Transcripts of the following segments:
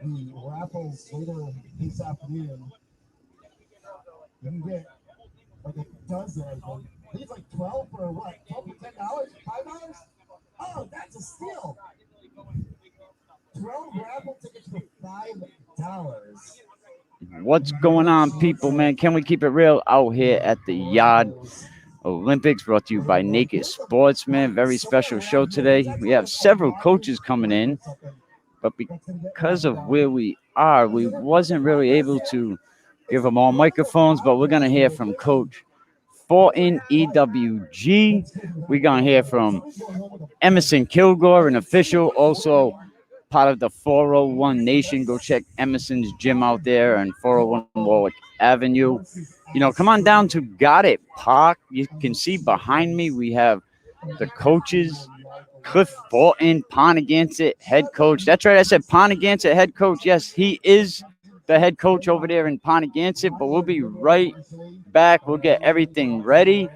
the raffles later this afternoon. You can get like a dozen. I think it's like 12 for what? 12 for $10? $5? Oh, that's a steal. 12 raffle tickets for $5. What's going on, people, man? Can we keep it real out here at the Yard Olympics, brought to you by Naked Sports, man. Very special show today. We have several coaches coming in, but because of where we are, we wasn't really able to give them all microphones, but we're going to hear from Coach Fortin, EWG. We're going to hear from Emerson Kilgore, an official, also part of the 401 Nation. Go check Emerson's gym out there on 401 Warwick Avenue. You know, come on down to Got It Park. You can see behind me we have the coaches. Cliff Fortin, Ponagansett head coach. That's right, I said Ponagansett head coach. Yes, he is the head coach over there in Ponagansett, but we'll be right back. We'll get everything ready,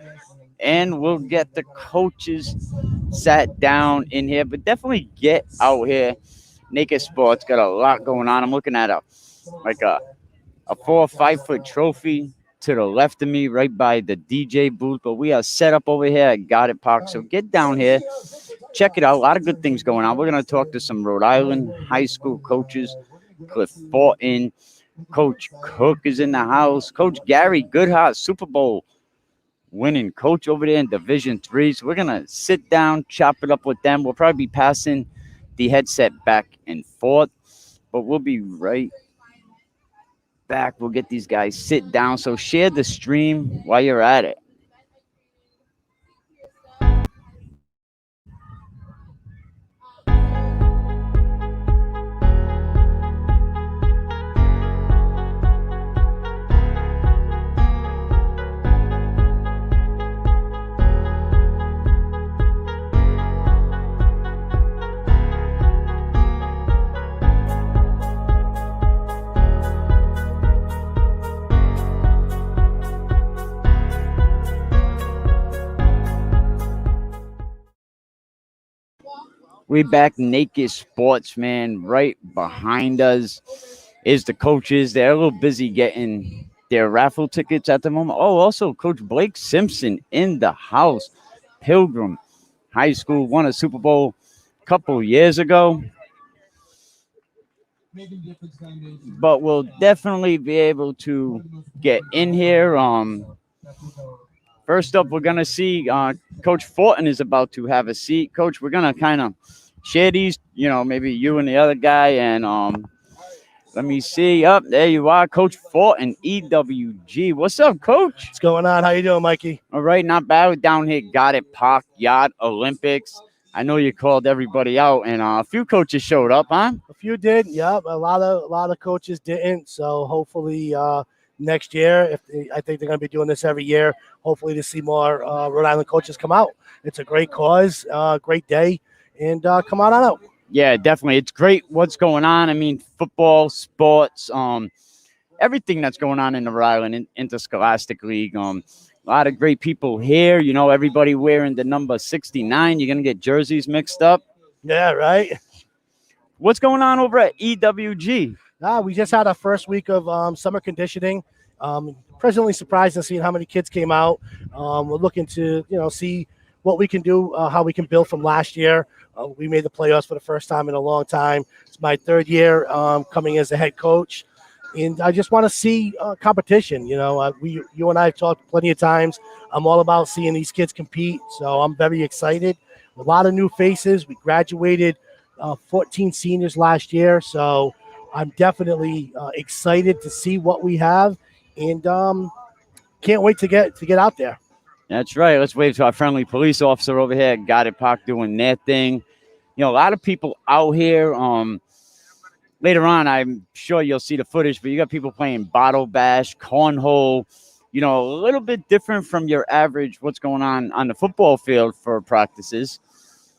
and we'll get the coaches sat down in here. But definitely get out here. Naked Sports got a lot going on. I'm looking at a 4 or 5 foot trophy to the left of me, right by the DJ booth. But we are set up over here at Got It Park. So get down here, check it out. A lot of good things going on. We're going to talk to some Rhode Island high school coaches. Cliff Fortin, Coach Cook is in the house. Coach Gary Goodhart, Super Bowl winning coach over there in Division III. So we're going to sit down, chop it up with them. We'll probably be passing the headset back and forth, but we'll be right back. We'll get these guys sit down. So share the stream while you're at it. We back, Naked Sports, man. Right behind us is the coaches. They're a little busy getting their raffle tickets at the moment. Oh, also Coach Blake Simpson in the house. Pilgrim High School won a Super Bowl a couple years ago. But we'll definitely be able to get in here. First up, we're going to see Coach Fortin is about to have a seat. Coach, we're going to kind of share these, you know, maybe you and the other guy. And let me see. Up there you are, Coach Fortin, EWG. What's up, Coach? What's going on? How you doing, Mikey? All right, not bad. We're down here, Got It Park, Yacht Olympics. I know you called everybody out, and a few coaches showed up, huh? A few did, yep. A lot of coaches didn't. So hopefully next year, I think they're going to be doing this every year. Hopefully to see more Rhode Island coaches come out. It's a great cause, great day, and come on out. Yeah, definitely. It's great what's going on. I mean, football, sports, everything that's going on in the Rhode Island Interscholastic League. A lot of great people here. You know, everybody wearing the number 69. You're going to get jerseys mixed up. Yeah, right. What's going on over at EWG? We just had our first week of summer conditioning. Presently surprised to see how many kids came out. We're looking to, see what we can do, how we can build from last year. We made the playoffs for the first time in a long time. It's my third year coming as a head coach. And I just want to see competition. You and I have talked plenty of times. I'm all about seeing these kids compete. So I'm very excited. A lot of new faces. We graduated 14 seniors last year. So I'm definitely excited to see what we have, and can't wait to get out there. That's right. Let's wave to our friendly police officer over here at Got It Park doing their thing. A lot of people out here. Later on, I'm sure you'll see the footage, but you got people playing bottle bash, cornhole, a little bit different from your average what's going on the football field for practices.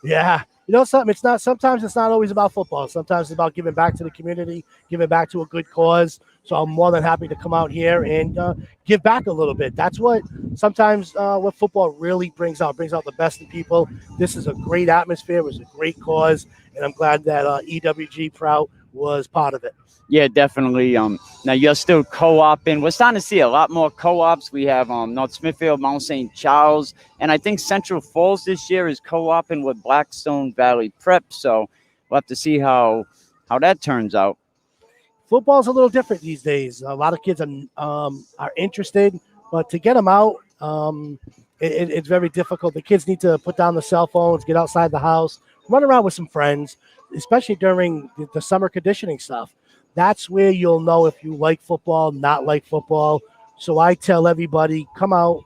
Yeah. Sometimes it's not always about football. Sometimes it's about giving back to the community, giving back to a good cause. So I'm more than happy to come out here and give back a little bit. That's what sometimes what football really brings out the best in people. This is a great atmosphere. It was a great cause, and I'm glad that EWG Prout was part of it. Yeah, definitely. Now you're still co-oping. We're starting to see a lot more co-ops. We have North Smithfield, Mount St. Charles, and I think Central Falls this year is co-oping with Blackstone Valley Prep. So we'll have to see how that turns out. Football's a little different these days. A lot of kids are interested, but to get them out, it's very difficult. The kids need to put down the cell phones, get outside the house, run around with some friends, especially during the summer conditioning stuff. That's where you'll know if you like football, not like football. So I tell everybody, come out,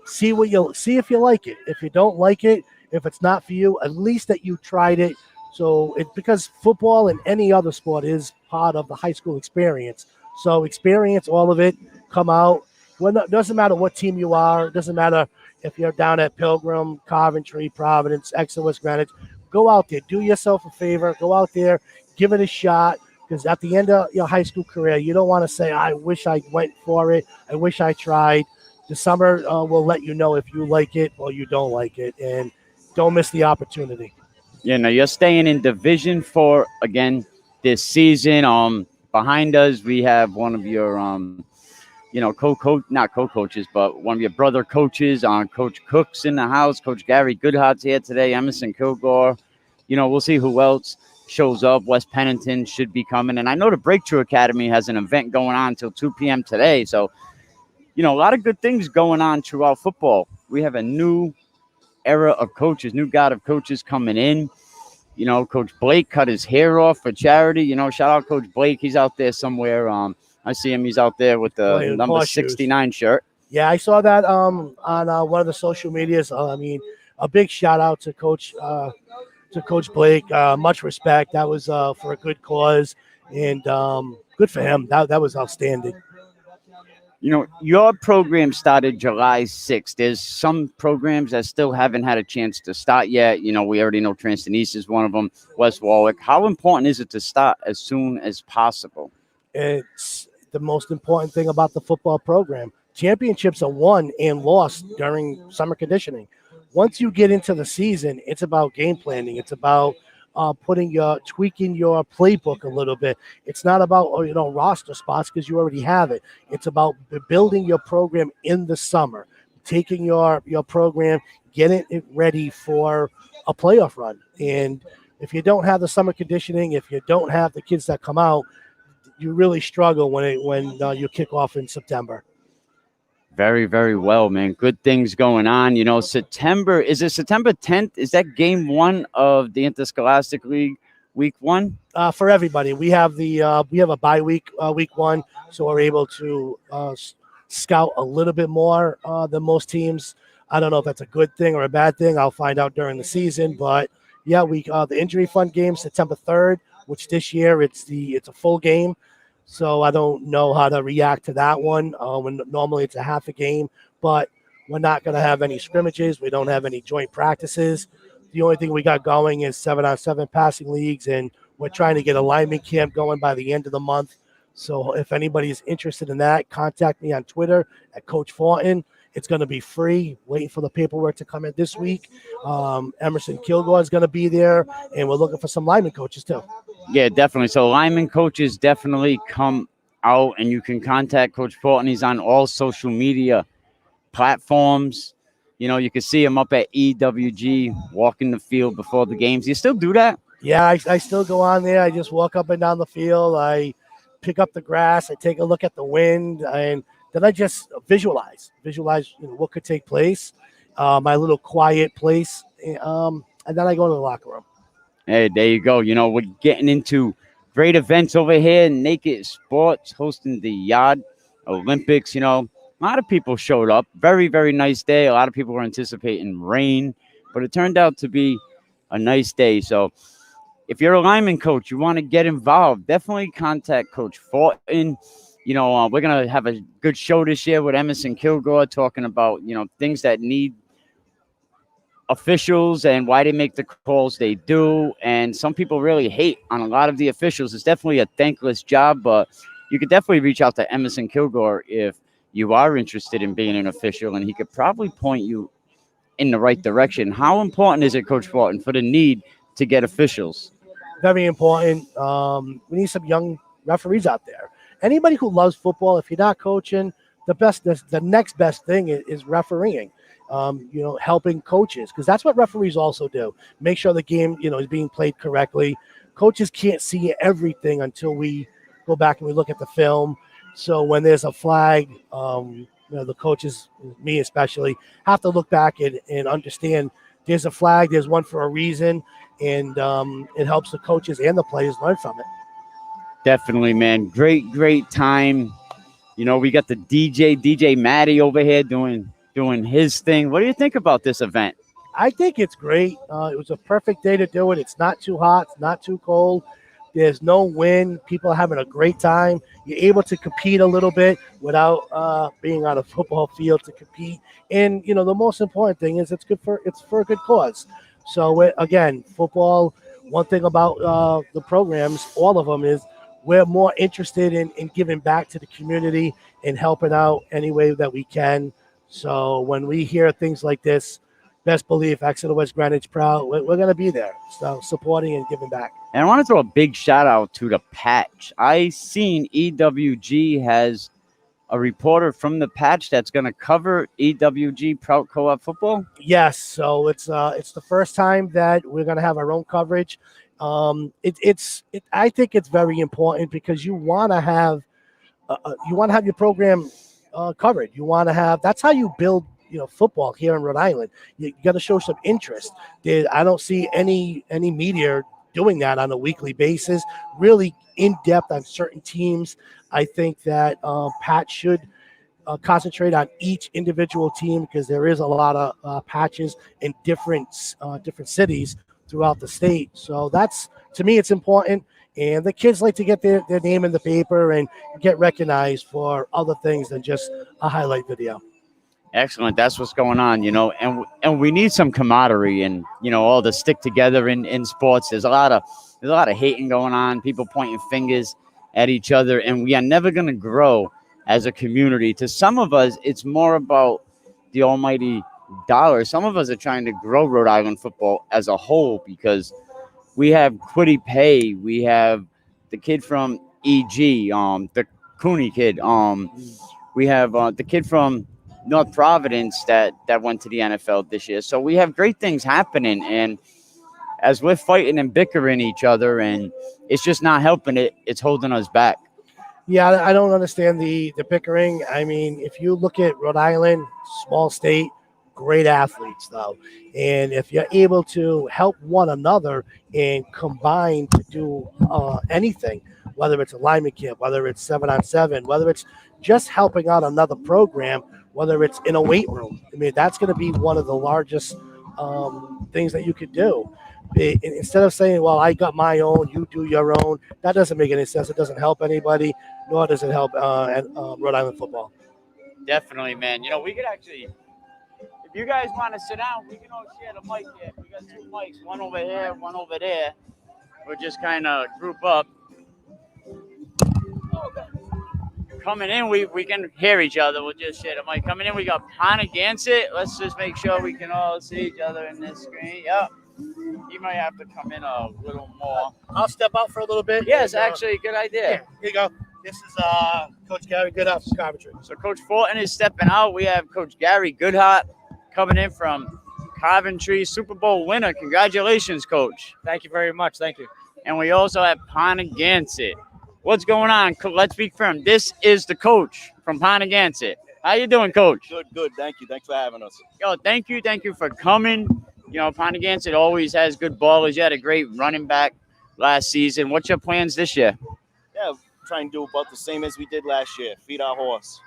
see if you like it. If you don't like it, if it's not for you, at least that you tried it. So because football and any other sport is part of the high school experience. So experience all of it, come out. Doesn't matter what team you are. It doesn't matter if you're down at Pilgrim, Coventry, Providence, Exeter, West Greenwich. Go out there. Do yourself a favor. Go out there. Give it a shot. Because at the end of your high school career, you don't want to say, I wish I went for it. I wish I tried. The summer will let you know if you like it or you don't like it. And don't miss the opportunity. Yeah, no, you're staying in Division 4 again this season. Behind us, we have one of your, not co-coaches, but one of your brother coaches, Coach Cook's in the house. Coach Gary Goodhart's here today. Emerson Kilgore. We'll see who else shows up. West Pennington should be coming. And I know the Breakthrough Academy has an event going on until 2 p.m. today. So, a lot of good things going on throughout football. We have a new era of coaches, new god of coaches coming in. Coach Blake cut his hair off for charity. Shout out Coach Blake. He's out there somewhere. I see him. He's out there with the number 69 shirt. Yeah, I saw that on one of the social medias. A big shout out to Coach Blake. Much respect. That was for a good cause, and good for him. That was outstanding. Your program started July 6th. There's some programs that still haven't had a chance to start yet. We already know Transton East is one of them, West Warwick. How important is it to start as soon as possible? It's the most important thing about the football program. Championships are won and lost during summer conditioning. Once you get into the season, it's about game planning. It's about tweaking your playbook a little bit. It's not about roster spots because you already have it. It's about building your program in the summer, taking your program, getting it ready for a playoff run. And if you don't have the summer conditioning, if you don't have the kids that come out, you really struggle when you kick off in September. Very, very well, man. Good things going on. September 10th? Is that game 1 of the Interscholastic League, week 1? For everybody, we have a bye week, week 1, so we're able to scout a little bit more than most teams. I don't know if that's a good thing or a bad thing. I'll find out during the season. But yeah, the injury fund game September 3rd, which this year it's a full game. So I don't know how to react to that one. When normally it's a half a game, but we're not going to have any scrimmages. We don't have any joint practices. The only thing we got going is 7-on-7 passing leagues, and we're trying to get a lineman camp going by the end of the month. So if anybody's interested in that, contact me on Twitter at Coach Fortin. It's going to be free. Waiting for the paperwork to come in this week. Emerson Kilgore is going to be there, and we're looking for some lineman coaches too. Yeah, definitely. So lineman coaches definitely come out, and you can contact Coach Fortin. He's on all social media platforms. You can see him up at EWG, walking the field before the games. You still do that? Yeah, I still go on there. I just walk up and down the field. I pick up the grass. I take a look at the wind, and then I just visualize what could take place, my little quiet place, and then I go to the locker room. Hey, there you go. We're getting into great events over here. Naked Sports hosting the Yard Olympics. A lot of people showed up. Very, very nice day. A lot of people were anticipating rain, but it turned out to be a nice day. So if you're a lineman coach, you want to get involved, definitely contact Coach Fortin. We're going to have a good show this year with Emerson Kilgore talking about, things that need officials and why they make the calls they do. And some people really hate on a lot of the officials. It's definitely a thankless job, but you could definitely reach out to Emerson Kilgore if you are interested in being an official, and he could probably point you in the right direction. How important is it, Coach Fulton, for the need to get officials? Very important. We need some young referees out there. Anybody who loves football, if you're not coaching, the next best thing is refereeing. Helping coaches, because that's what referees also do. Make sure the game, is being played correctly. Coaches can't see everything until we go back and we look at the film. So when there's a flag, the coaches, me especially, have to look back and understand there's a flag, there's one for a reason, and it helps the coaches and the players learn from it. Definitely, man. Great time. We got the DJ Matty over here doing his thing. What do you think about this event? I think it's great. It was a perfect day to do it. It's not too hot, it's not too cold. There's no wind. People are having a great time. You're able to compete a little bit without being on a football field to compete. And the most important thing is it's for a good cause. So again, football. One thing about the programs, all of them, is we're more interested in giving back to the community and helping out any way that we can. So when we hear things like this, best believe Exeter West Greenwich proud. We're going to be there, so supporting and giving back. And I want to throw a big shout out to the Patch. I seen EWG has a reporter from the Patch that's going to cover EWG Prout Co-op football. Yes, so it's the first time that we're going to have our own coverage. I think it's very important because you want to have your program covered. You want to have, that's how you build football here in Rhode Island. You got to show some interest. I don't see any media doing that on a weekly basis, really in depth on certain teams. I think that Pat should concentrate on each individual team because there is a lot of patches in different cities throughout the state. So that's, to me, it's important. And the kids like to get their name in the paper and get recognized for other things than just a highlight video. Excellent. That's what's going on, and we need some camaraderie and, all the stick together in sports. There's a lot of hating going on, people pointing fingers at each other, and we are never going to grow as a community. To some of us, it's more about the almighty dollar. Some of us are trying to grow Rhode Island football as a whole because we have Quiddy Pay. We have the kid from EG, the Cooney kid. We have the kid from North Providence that went to the NFL this year. So we have great things happening, and as we're fighting and bickering each other, and it's just not helping it's holding us back. Yeah, I don't understand the bickering. I mean, if you look at Rhode Island, small state, great athletes though, and if you're able to help one another and combine to do anything, whether it's a lineman camp, whether it's 7-on-7, whether it's just helping out another program, whether it's in a weight room. I mean, that's going to be one of the largest things that you could do. Instead of saying, well, I got my own, you do your own, that doesn't make any sense. It doesn't help anybody, nor does it help Rhode Island football. Definitely, man. We could actually, if you guys want to sit down, we can all share the mic here. We got two mics, one over here, one over there. We'll just kind of group up. Coming in, we can hear each other. We'll just share the mic. Coming in, we got Ponagansett. Let's just make sure we can all see each other in this screen. Yep. You might have to come in a little more. I'll step out for a little bit. Yes, actually, good idea. Here you go. This is Coach Gary Goodhart from Coventry. So Coach Fulton is stepping out. We have Coach Gary Goodhart coming in from Coventry, Super Bowl winner. Congratulations, Coach. Thank you very much. Thank you. And we also have Ponagansett. What's going on? Let's be firm. This is the coach from Ponagansett. How you doing, Coach? Good. Thank you. Thanks for having us. Yo, thank you for coming. Ponagansett always has good ballers. You had a great running back last season. What's your plans this year? Yeah, try and do about the same as we did last year. Feed our horse.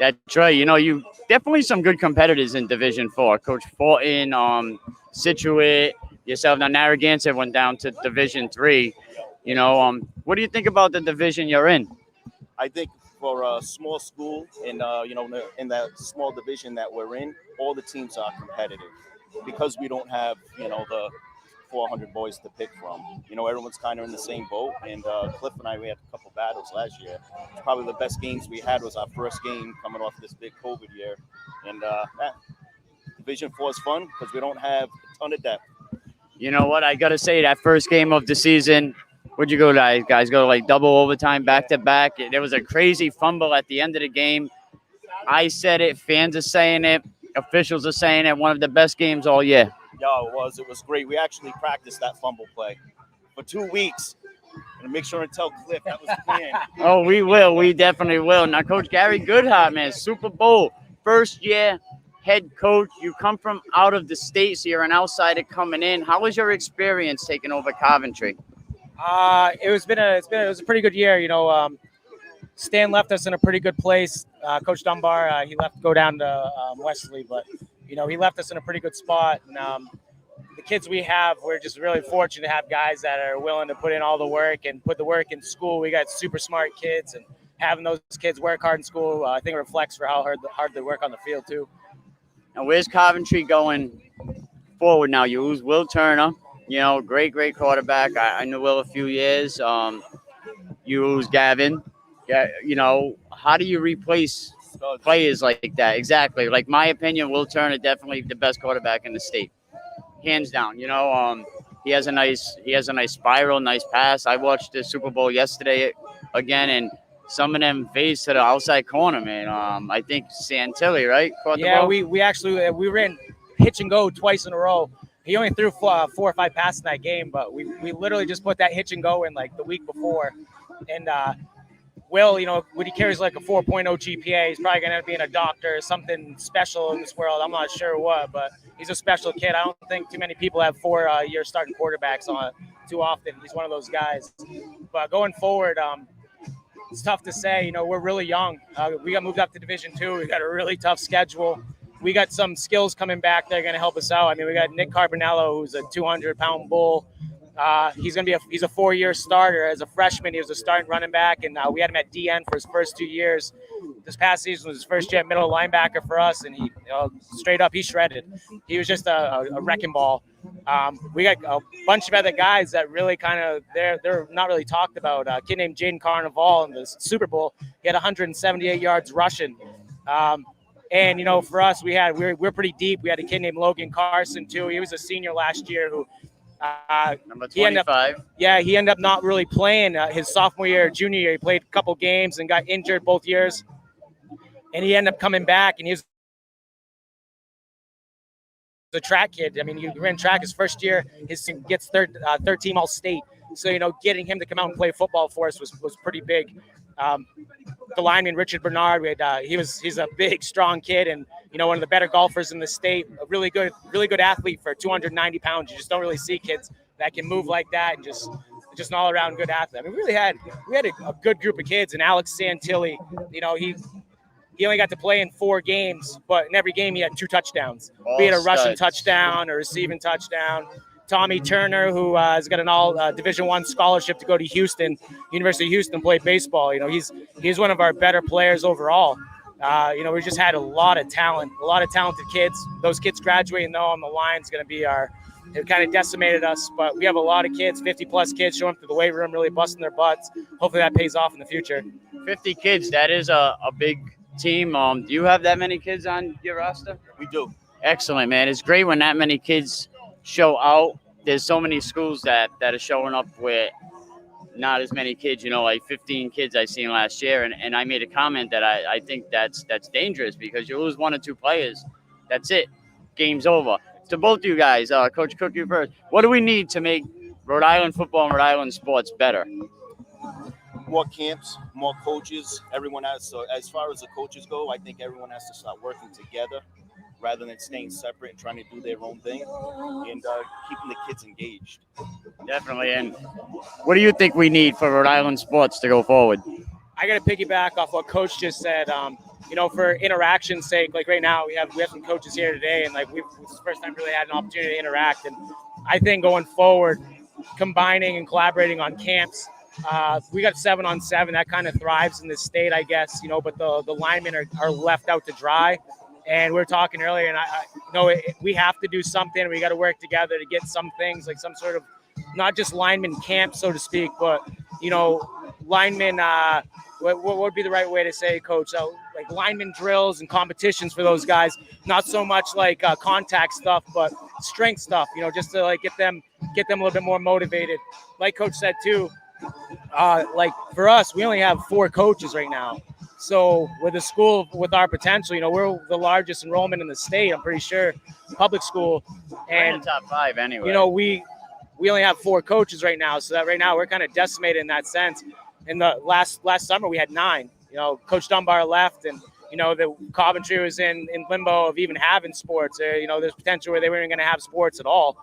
That's right. You definitely some good competitors in Division 4. Coach Fulton, Situate, yourself. Now Narragansett went down to Division 3. What do you think about the division you're in? I think for a small school in that small division that we're in, all the teams are competitive because we don't have, the 400 boys to pick from. You know, everyone's kind of in the same boat. And Cliff and I, we had a couple battles last year. Probably the best games we had was our first game coming off this big COVID year. And Division 4 is fun because we don't have a ton of depth. You know what? I got to say, that first game of the season, where'd you go, guys? Go like double overtime, back to back. There was a crazy fumble at the end of the game. I said it. Fans are saying it. Officials are saying it. One of the best games all year. Yeah, it was. It was great. We actually practiced that fumble play for 2 weeks. And make sure and tell Cliff that was the plan. Oh, we will. We definitely will. Now, Coach Gary Goodhart, man, Super Bowl, first year head coach. You come from out of the state, so you're an outsider coming in. How was your experience taking over Coventry? It was a pretty good year. You know, Stan left us in a pretty good place. Coach Dunbar, he left to go down to Wesley, but you know, he left us in a pretty good spot. And the kids we have, we're just really fortunate to have guys that are willing to put in all the work and put the work in school. We got super smart kids, and having those kids work hard in school, I think reflects for how hard they work on the field too. Now, where's Coventry going forward now? You lose Will Turner, you know, great quarterback. I knew Will a few years. You lose Gavin. Yeah, you know, how do you replace players like that? Exactly. Like, my opinion, Will Turner definitely the best quarterback in the state, hands down. You know, he has a nice spiral, nice pass. I watched the Super Bowl yesterday again, and some of them fades to the outside corner, man. I think Santilli, right? Yeah, we actually we ran hitch and go twice in a row. He only threw 4 or 5 passes in that game, but we literally just put that hitch and go in like the week before. And Will, you know, when he carries like a 4.0 GPA, he's probably going to end up being a doctor, something special in this world. I'm not sure what, but he's a special kid. I don't think too many people have 4-year starting quarterbacks on too often. He's one of those guys. But going forward, it's tough to say. You know, we're really young. We got moved up to Division 2. We got a really tough schedule. We got some skills coming back that are going to help us out. I mean, we got Nick Carbonello, who's a 200-pound bull. He's a 4-year starter. As a freshman, he was a starting running back, and we had him at DN for his first 2 years. This past season was his first year at middle linebacker for us, and he straight up, he shredded. He was just a wrecking ball. We got a bunch of other guys that really kind of they're not really talked about. A kid named Jaden Carnival in the Super Bowl, he had 178 yards rushing. And you know, for us, we're pretty deep. We had a kid named Logan Carson too. He was a senior last year who. Number 25. He ended up not really playing his sophomore year, junior year. He played a couple games and got injured both years. And he ended up coming back, and he was a track kid. I mean, he ran track his first year. His team gets third team All-State. So, you know, getting him to come out and play football for us was pretty big. The lineman, Richard Bernard, he's a big, strong kid, and you know, one of the better golfers in the state. A really good athlete for 290 pounds. You just don't really see kids that can move like that, and just an all-around good athlete. I mean, we had a good group of kids, and Alex Santilli, you know, he only got to play in 4 games, but in every game he had 2 touchdowns, be it a rushing touchdown or receiving touchdown. Tommy Turner, who has got an all Division I scholarship to go to Houston, University of Houston, play baseball. You know, he's one of our better players overall. You know, we just had a lot of talented kids. Those kids graduating though on the line is going to be it kind of decimated us, but we have a lot of kids, 50+ kids showing up to the weight room, really busting their butts. Hopefully that pays off in the future. 50 kids, that is a big team. Do you have that many kids on your roster? We do. Excellent, man. It's great when that many kids show out. There's so many schools that are showing up with not as many kids, you know, like 15 kids I seen last year. And I made a comment that I think that's dangerous, because you lose 1 or 2 players. That's it. Game's over. To both of you guys, Coach Cook, you first. What do we need to make Rhode Island football and Rhode Island sports better? More camps, more coaches. Everyone has. So as far as the coaches go, I think everyone has to start working together rather than staying separate and trying to do their own thing, and keeping the kids engaged. Definitely. And what do you think we need for Rhode Island sports to go forward? I got to piggyback off what Coach just said. You know, for interaction's sake, like right now we have some coaches here today, and like it's the first time really had an opportunity to interact. And I think going forward, combining and collaborating on camps, we got 7-on-7 that kind of thrives in this state, I guess. You know, but the linemen are left out to dry. And we were talking earlier, and I know we have to do something. We got to work together to get some things, like some sort of, not just lineman camp, so to speak, but, lineman, what would be the right way to say, Coach? So, like lineman drills and competitions for those guys, not so much like contact stuff, but strength stuff, just to like get them a little bit more motivated. Like Coach said too, like for us, we only have 4 coaches right now. So with a school with our potential, we're the largest enrollment in the state, I'm pretty sure, public school. And top 5 anyway. We only have 4 coaches right now. So that right now we're kind of decimated in that sense. In the last summer, we had 9. Coach Dunbar left, and the Coventry was in limbo of even having sports. There's potential where they weren't going to have sports at all.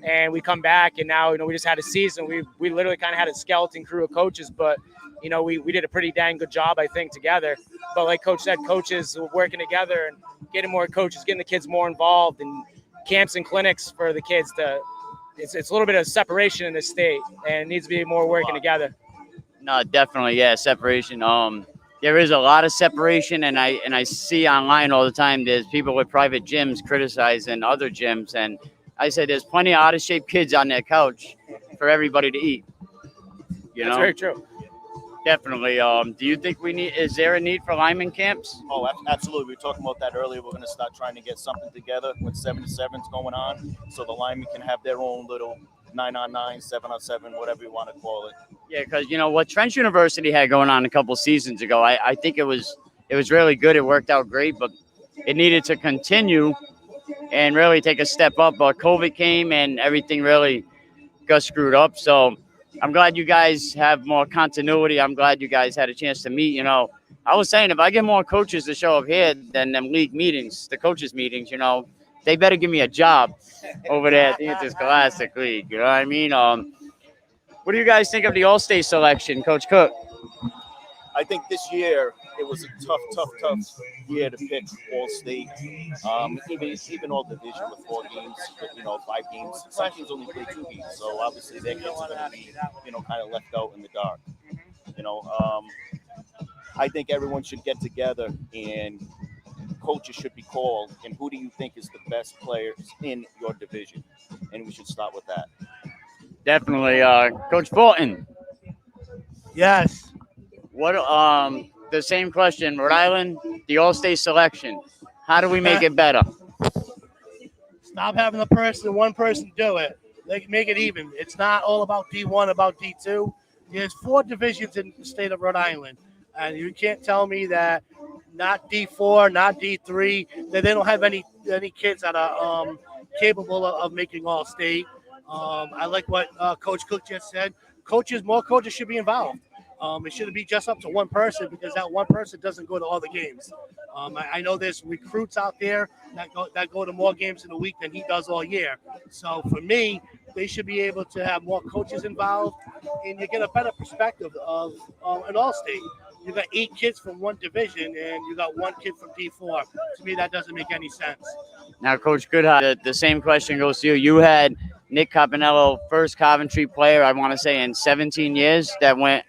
And we come back, and now we just had a season. We literally kind of had a skeleton crew of coaches, but we did a pretty dang good job, I think, together. But like Coach said, coaches working together and getting more coaches, getting the kids more involved, and camps and clinics for the kids to. It's a little bit of separation in this state, and it needs to be more working together. No, definitely, yeah, separation. There is a lot of separation, and I see online all the time. There's people with private gyms criticizing other gyms, and I said there's plenty of out of shape kids on their couch for everybody to eat. That's very true. Definitely. Do you think is there a need for lineman camps? Oh, absolutely. We were talking about that earlier. We're going to start trying to get something together with 7-7s going on, so the linemen can have their own little 9-on-9, 7-on-7, whatever you want to call it. Yeah, because what Trent University had going on a couple seasons ago, I think it was really good. It worked out great, but it needed to continue and really take a step up. But COVID came and everything really got screwed up. So I'm glad you guys have more continuity. I'm glad you guys had a chance to meet. I was saying if I get more coaches to show up here than them league meetings, the coaches meetings, they better give me a job over there at the Interscholastic League. You know what I mean? What do you guys think of the All-State selection, Coach Cook? I think this year it was a tough year to pick All-State. Even all division with 4 games, 5 games. Some teams only play 2 games, so obviously their kids are going to be, kind of left out in the dark. I think everyone should get together and coaches should be called. And who do you think is the best players in your division? And we should start with that. Definitely, Coach Fulton. Yes. What? The same question, Rhode Island, the All-State selection. How do we make it better? Stop having one person do it. Make it even. It's not all about D1, about D2. There's 4 divisions in the state of Rhode Island, and you can't tell me that not D4, not D3, that they don't have any kids that are capable of making All-State. I like what Coach Cook just said. More coaches should be involved. It shouldn't be just up to one person, because that one person doesn't go to all the games. I know there's recruits out there that go to more games in a week than he does all year. So for me, they should be able to have more coaches involved, and you get a better perspective of an All-State. You got 8 kids from one division, and you got 1 kid from D4. To me, that doesn't make any sense. Now, Coach Goodhart, the same question goes to you. You had Nick Campanello, first Coventry player, I want to say, in 17 years that went.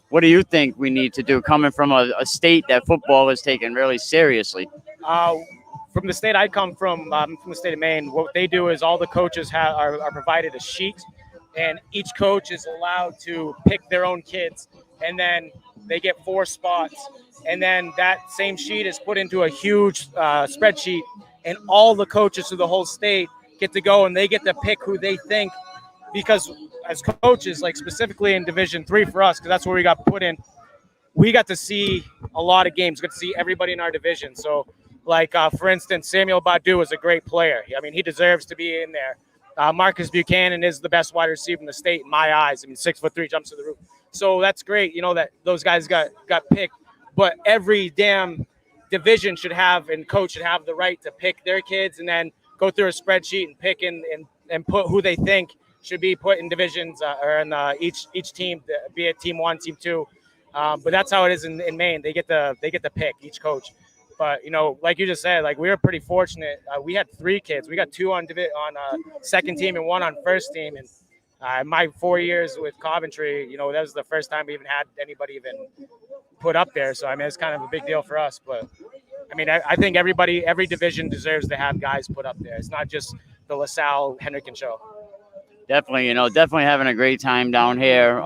What do you think we need to do, coming from a state that football is taken really seriously? From the state I come from the state of Maine, what they do is all the coaches are provided a sheet, and each coach is allowed to pick their own kids, and then they get 4 spots. And then that same sheet is put into a huge spreadsheet, and all the coaches through the whole state get to go, and they get to pick who they think, because as coaches, like specifically in Division 3 for us, because that's where we got put in, we got to see a lot of games, got to see everybody in our division. So, like, for instance, Samuel Badu is a great player. I mean, he deserves to be in there. Marcus Buchanan is the best wide receiver in the state in my eyes. I mean, 6'3", jumps to the roof. So that's great, that those guys got picked. But every damn division should have, and coach should have the right to pick their kids, and then go through a spreadsheet and pick and put who they think should be put in divisions or in each team, be it team 1, team 2. But that's how it is in Maine. They get to pick, each coach. But like you just said, like, we were pretty fortunate. We had 3 kids. We got 2 on second team and 1 on first team. And my 4 years with Coventry, that was the first time we even had anybody even put up there. So I mean, it's kind of a big deal for us. But I mean, I think every division deserves to have guys put up there. It's not just the LaSalle Henrican show. Definitely, definitely having a great time down here.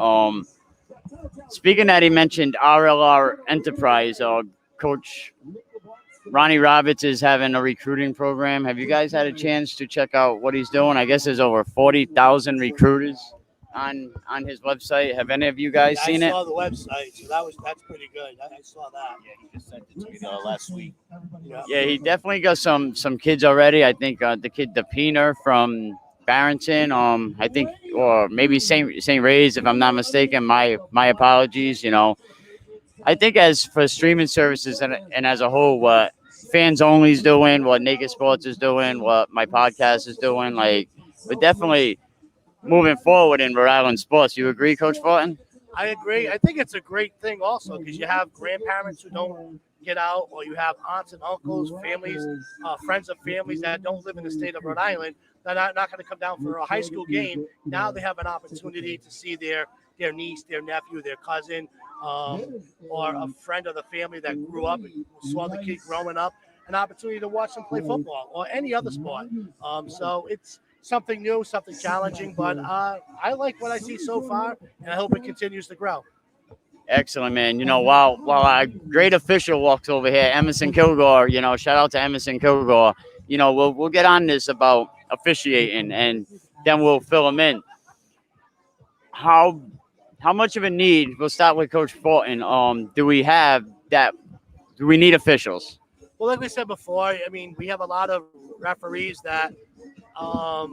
Speaking that, he mentioned RLR Enterprise. Coach Ronnie Roberts is having a recruiting program. Have you guys had a chance to check out what he's doing? I guess there's over 40,000 recruiters on his website. Have any of you guys seen it? I saw the website, so that's pretty good. I saw that. Yeah, he just sent it to me last week. Yeah, he definitely got some kids already. I think the kid DePiner from Barrington, I think, or maybe St. Ray's, if I'm not mistaken. My apologies. I think as for streaming services and as a whole, what Fans Only is doing, what Naked Sports is doing, what my podcast is doing, like, we're definitely moving forward in Rhode Island sports. You agree, Coach Fulton? I agree. I think it's a great thing also because you have grandparents who don't get out, or you have aunts and uncles, families, friends of families that don't live in the state of Rhode Island that are not going to come down for a high school game. Now they have an opportunity to see their niece, their nephew, their cousin, or a friend of the family that grew up and saw the kid growing up, an opportunity to watch them play football or any other sport. So it's something new, something challenging, but I like what I see so far, and I hope it continues to grow. Excellent, man. While our great official walks over here, Emerson Kilgore, shout out to Emerson Kilgore. We'll get on this about officiating, and then we'll fill them in. How much of a need? We'll start with Coach Fulton. Do we have that? Do we need officials? Well, like we said before, I mean, we have a lot of referees that are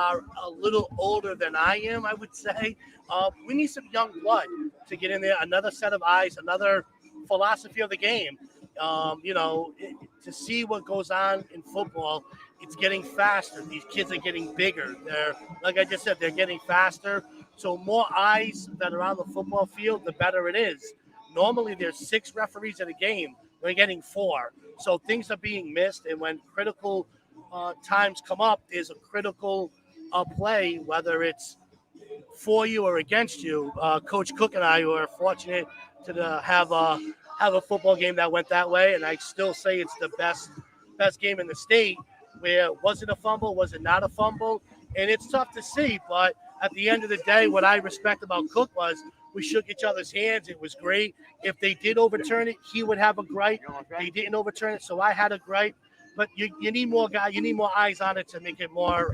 a little older than I am, I would say. We need some young blood to get in there, another set of eyes, another philosophy of the game. To see what goes on in football, it's getting faster. These kids are getting bigger. They're, like I just said, they're getting faster. So more eyes that are on the football field, the better it is. Normally there's 6 referees in a game. We're getting 4. So things are being missed. And when critical times come up, there's a critical play, whether it's for you or against you. Coach Cook and I were fortunate to have a football game that went that way, and I still say it's the best game in the state. Where was it a fumble? Was it not a fumble? And it's tough to see, but at the end of the day, what I respect about Cook was we shook each other's hands. It was great. If they did overturn it, he would have a gripe. They didn't overturn it, so I had a gripe. But you need more guys. You need more eyes on it to make it more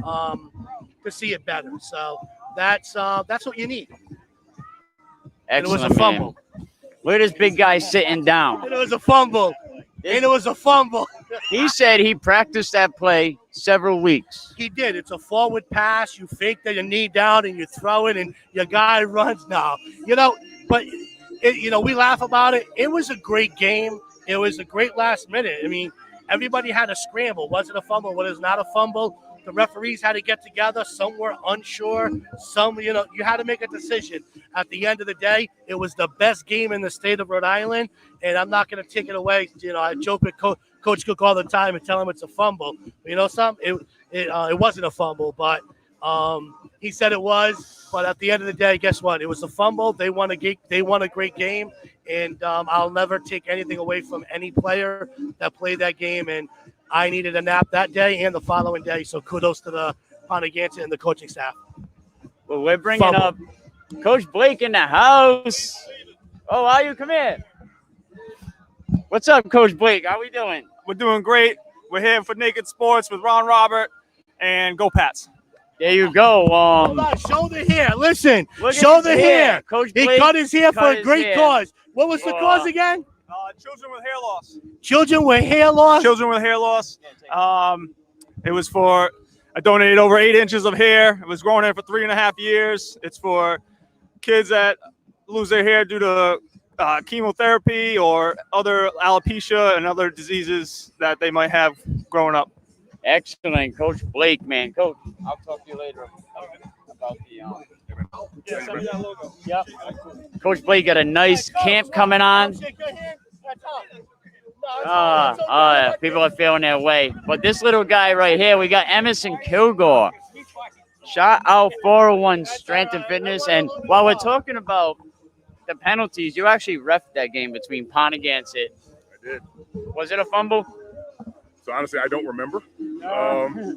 to see it better. So that's what you need. Excellent, and it was a fumble. Man. Look at this big guy sitting down. And it was a fumble. He said he practiced that play several weeks. He did. It's a forward pass. You fake your knee down and you throw it, and your guy runs now. But we laugh about it. It was a great game. It was a great last minute. I mean, everybody had a scramble. Was it a fumble? Was it not a fumble? The referees had to get together. Some were unsure. Some, you had to make a decision. At the end of the day, it was the best game in the state of Rhode Island, and I'm not going to take it away. I joke with Coach Cook all the time and tell him it's a fumble. Something? It wasn't a fumble, but he said it was. But at the end of the day, guess what? It was a fumble. They won a great game, and I'll never take anything away from any player that played that game. And I needed a nap that day and the following day, so kudos to the Pontiganton and the coaching staff. Well, we're bringing up Coach Blake in the house. Oh, how you come in? What's up, Coach Blake? How we doing? We're doing great. We're here for Naked Sports with Ron Robert, and go Pats. There you go. Hold on, shoulder hair. Listen, shoulder hair. Coach Blake, he cut his hair for a great cause. What was the cause again? Children with hair loss. Children with hair loss? Children with hair loss. It was for, I donated over 8 inches of hair. It was growing there for 3.5 years. It's for kids that lose their hair due to chemotherapy or other alopecia and other diseases that they might have growing up. Excellent, Coach Blake, man. Coach, I'll talk to you later about the Yep. Coach Blake got a nice camp coming on. People are feeling their way. But this little guy right here, we got Emerson Kilgore. Shout out 401 Strength and Fitness. And while we're talking about the penalties, you actually reffed that game between Pontiganton did. Was it a fumble? So honestly, I don't remember.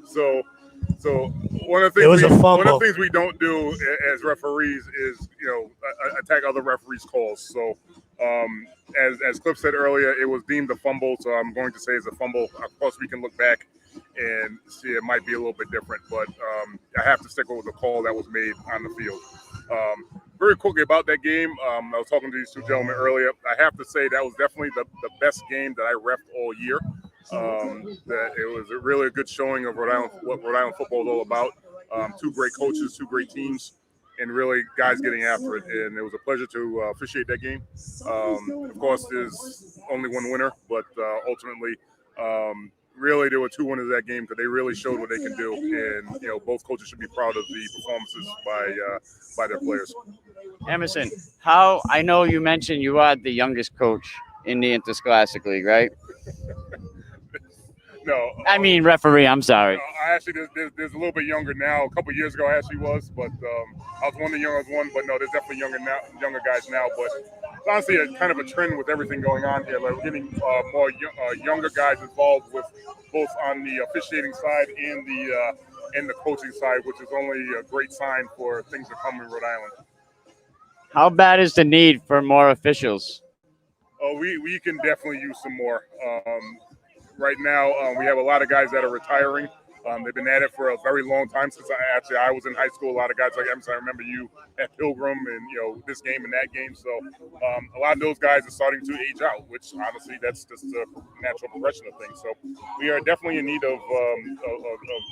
So one of the It was things a one of fumble. the things we don't do as referees is attack other referees' calls. So as Cliff said earlier, it was deemed a fumble. So I'm going to say it's a fumble. Of course, we can look back and see it might be a little bit different, but I have to stick with the call that was made on the field. Very quickly about that game, I was talking to these two gentlemen earlier. I have to say that was definitely the best game that I reffed all year. That it was really a good showing of what Rhode Island football is all about. Two great coaches, two great teams, and really guys getting after it. And it was a pleasure to officiate that game. Of course, there's only one winner, but ultimately, really there were two winners of that game because they really showed what they can do. And both coaches should be proud of the performances by their players. Emerson, how I know you mentioned you are the youngest coach in the Interscholastic League, right? No, I mean referee. I'm sorry. I actually there's a little bit younger now. A couple of years ago, I actually was, but I was one of the youngest one. But no, there's definitely younger guys now. But it's honestly a kind of a trend with everything going on here. Like we're getting more younger guys involved with both on the officiating side and the coaching side, which is only a great sign for things to come in Rhode Island. How bad is the need for more officials? Oh, we can definitely use some more. Right now, we have a lot of guys that are retiring. They've been at it for a very long time since I was in high school. A lot of guys like Emerson, I remember you at Pilgrim and this game and that game. So a lot of those guys are starting to age out, which honestly that's just a natural progression of things. So we are definitely in need of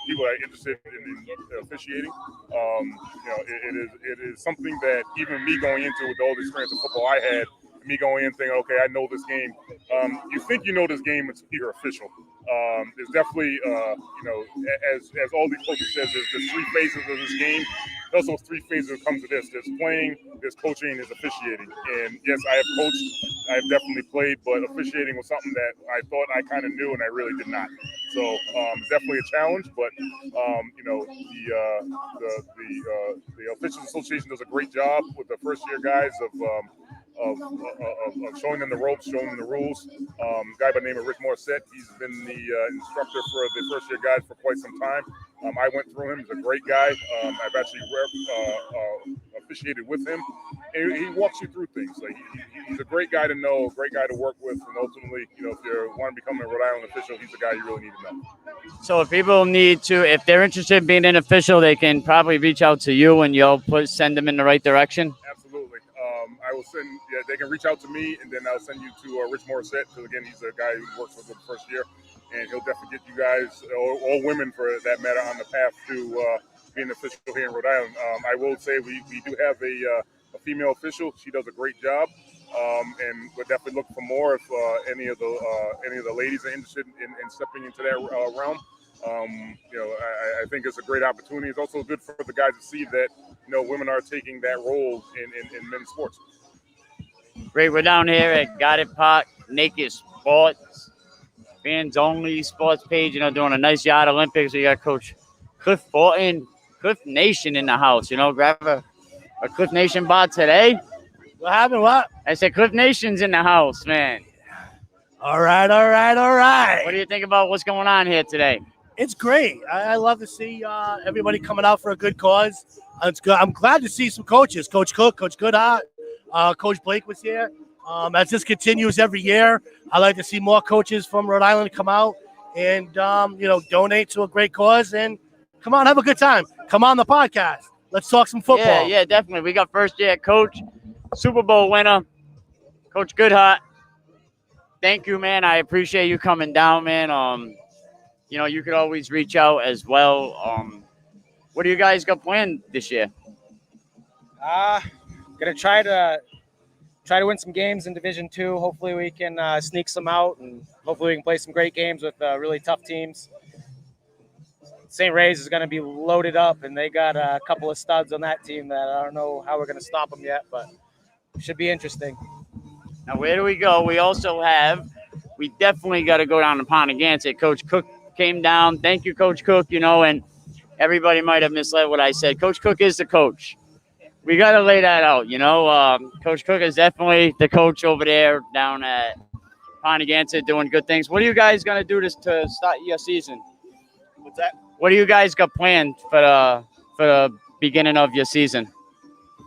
people that are interested in officiating. It is something that even me going into with all the experience of football I had. Me going in thinking, okay, I know this game. You think you know this game until you're official. There's definitely, as all these coaches says, there's three phases of this game. There's those three phases that come to this. There's playing, there's coaching, there's officiating. And yes, I have coached, I have definitely played, but officiating was something that I thought I kind of knew and I really did not. So it's definitely a challenge, but the Officials Association does a great job with the first year guys of showing them the ropes, showing them the rules. A guy by the name of Rich Morissette, he's been the instructor for the first year guys for quite some time. I went through him. He's a great guy. I've actually officiated with him. And he walks you through things. Like he's a great guy to know, a great guy to work with, and ultimately, if you want to become a Rhode Island official, he's the guy you really need to know. So if people if they're interested in being an official, they can probably reach out to you and you'll send them in the right direction? Absolutely. I will send, they can reach out to me, and then I'll send you to Rich Morissette, because again, he's a guy who works with the first year, and he'll definitely get you guys, all women for that matter, on the path to being an official here in Rhode Island. I will say we do have a female official. She does a great job, and we'll definitely look for more if any of the ladies are interested in stepping into that realm. I think it's a great opportunity. It's also good for the guys to see that women are taking that role in men's sports. Great. We're down here at Goddard Park, Naked Sports, fans only sports page. Doing a nice Yard Olympics. We got Coach Cliff Fortin, Cliff Nation in the house. Grab a Cliff Nation bar today. What happened? What? I said Cliff Nation's in the house, man. All right. What do you think about what's going on here today? It's great. I love to see everybody coming out for a good cause. It's good. I'm glad to see some coaches. Coach Cook, Coach Goodhart, Coach Blake was here. As this continues every year, I like to see more coaches from Rhode Island come out and donate to a great cause. And come on, have a good time. Come on the podcast. Let's talk some football. Yeah, definitely. We got first year coach, Super Bowl winner, Coach Goodhart. Thank you, man. I appreciate you coming down, man. You could always reach out as well. What do you guys got planned this year? Gonna try to win some games in Division II. Hopefully we can sneak some out, and hopefully we can play some great games with really tough teams. St. Ray's is going to be loaded up, and they got a couple of studs on that team that I don't know how we're going to stop them yet, but it should be interesting. Now, where do we go? We definitely got to go down to Pontigansett. Coach Cook came down. Thank you, Coach Cook, and everybody might have misled what I said. Coach Cook is the coach. We got to lay that out, Coach Cook is definitely the coach over there down at Pontiganset doing good things. What are you guys gonna do to start your season? What's that? What do you guys got planned for the beginning of your season?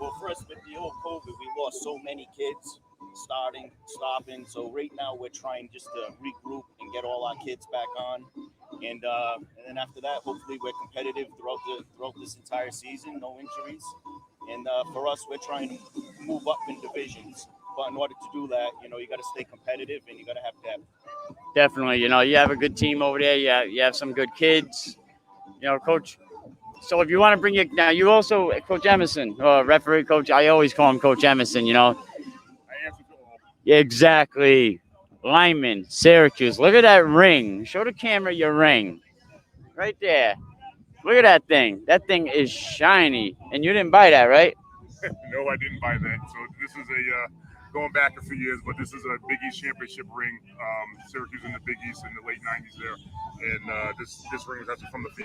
Well, first with the old COVID, we lost so many kids starting, stopping. So right now we're trying just to regroup and get all our kids back on. And then after that, hopefully we're competitive throughout this entire season, no injuries. And for us, we're trying to move up in divisions. But in order to do that, you got to stay competitive and you got to have depth. Definitely. You have a good team over there. You have some good kids. Coach. So if you want to bring now, you also Coach Emerson, referee coach. I always call him Coach Emerson. I answer to all. Exactly. Lyman, Syracuse. Look at that ring. Show the camera your ring. Right there. Look at that thing. That thing is shiny. And you didn't buy that, right? No, I didn't buy that. So this is going back a few years, but this is a Big East championship ring. Syracuse in the Big East in the late 90s there. And this ring is actually from the